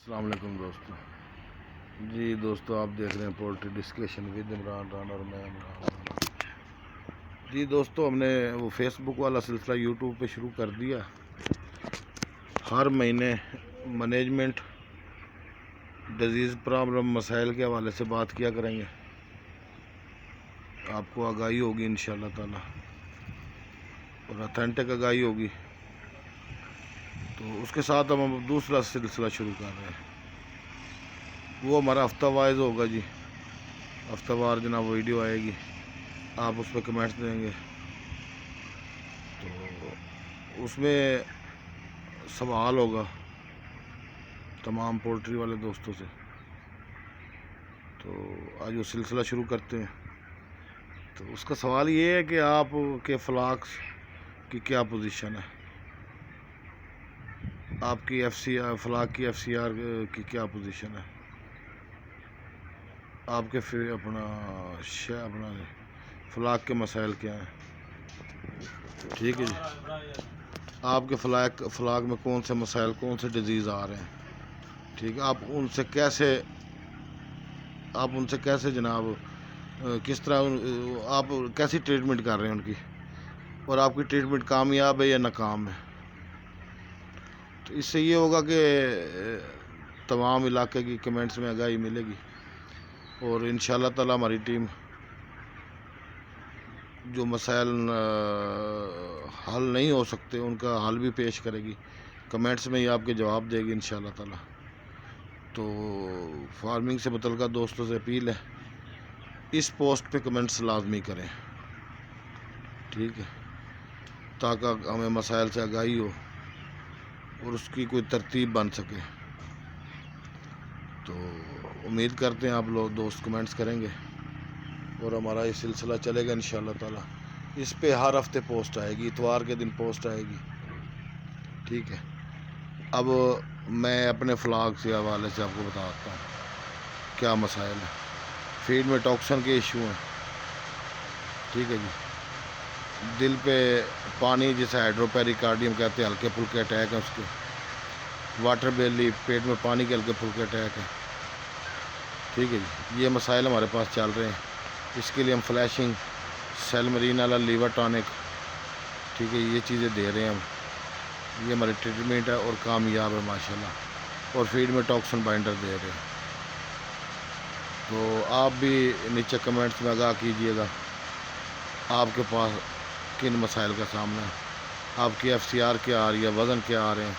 السلام علیکم دوستو جی دوستو آپ دیکھ رہے ہیں پولٹری ڈسکشن ود عمران ران اور میں عمران جی دوستو ہم نے وہ فیس بک والا سلسلہ یوٹیوب پہ شروع کر دیا. ہر مہینے مینجمنٹ ڈیزیز پرابلم مسائل کے حوالے سے بات کیا کریں گے. آپ کو آگاہی ہوگی انشاءاللہ تعالی اور اتھینٹک آگاہی ہوگی. تو اس کے ساتھ ہم دوسرا سلسلہ شروع کر رہے ہیں. وہ ہمارا ہفتہ وائز ہوگا جی. ہفتہ وار جناب ویڈیو آئے گی, آپ اس پہ کمنٹس دیں گے. تو اس میں سوال ہوگا تمام پولٹری والے دوستوں سے. تو آج وہ سلسلہ شروع کرتے ہیں. تو اس کا سوال یہ ہے کہ آپ کے فلاکس کی کیا پوزیشن ہے, آپ کی فلاک کی ایف سی آر کی کیا پوزیشن ہے, آپ کے اپنا فلاک کے مسائل کیا ہیں. ٹھیک ہے جی, آپ کے فلاک میں کون سے مسائل, کون سے ڈیزیز آ رہے ہیں. ٹھیک ہے, آپ ان سے کیسے جناب کس طرح آپ کیسی ٹریٹمنٹ کر رہے ہیں ان کی, اور آپ کی ٹریٹمنٹ کامیاب ہے یا ناکام ہے. تو اس سے یہ ہوگا کہ تمام علاقے کی کمنٹس میں آگاہی ملے گی, اور انشاءاللہ تعالی ہماری ٹیم جو مسائل حل نہیں ہو سکتے ان کا حل بھی پیش کرے گی. کمنٹس میں ہی آپ کے جواب دے گی انشاءاللہ تعالی. تو فارمنگ سے متعلقہ دوستوں سے اپیل ہے, اس پوسٹ پہ کمنٹس لازمی کریں. ٹھیک ہے, تاکہ ہمیں مسائل سے آگاہی ہو اور اس کی کوئی ترتیب بن سکے. تو امید کرتے ہیں آپ لوگ دوست کمنٹس کریں گے اور ہمارا یہ سلسلہ چلے گا انشاءاللہ تعالی. اس پہ ہر ہفتے پوسٹ آئے گی, اتوار کے دن پوسٹ آئے گی. ٹھیک ہے, اب میں اپنے فلاک کے حوالے سے آپ کو بتاتا ہوں کیا مسائل ہیں. فیڈ میں ٹاکسن کے ایشو ہیں. ٹھیک ہے جی, دل پہ پانی جسے ہائیڈرو پیریکارڈیم کہتے ہیں, ہلکے پھلکے اٹیک ہیں اس کے. واٹر بیلی, پیٹ میں پانی کے ہلکے پھلکے اٹیک ہیں. ٹھیک ہے جی, یہ مسائل ہمارے پاس چل رہے ہیں. اس کے لیے ہم فلیشنگ, سیل مرین والا, لیور ٹانک, ٹھیک ہے, یہ چیزیں دے رہے ہیں ہم. یہ ہماری ٹریٹمنٹ ہے اور کامیاب ہے ماشاءاللہ. اور فیڈ میں ٹاکسن بائنڈر دے رہے ہیں. تو آپ بھی نیچے کمنٹس میں آگاہ کیجئے گا آپ کے پاس کن مسائل کا سامنا ہے. آپ کی ایف سی آر کیا آ رہی ہے, وزن کیا آ رہے ہیں,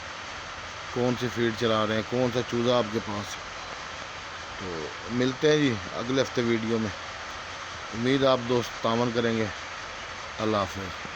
کون سی فیڈ چلا رہے ہیں, کون سا چوزا آپ کے پاس. تو ملتے ہیں جی اگلے ہفتے ویڈیو میں. امید آپ دوست تعاون کریں گے. اللہ حافظ.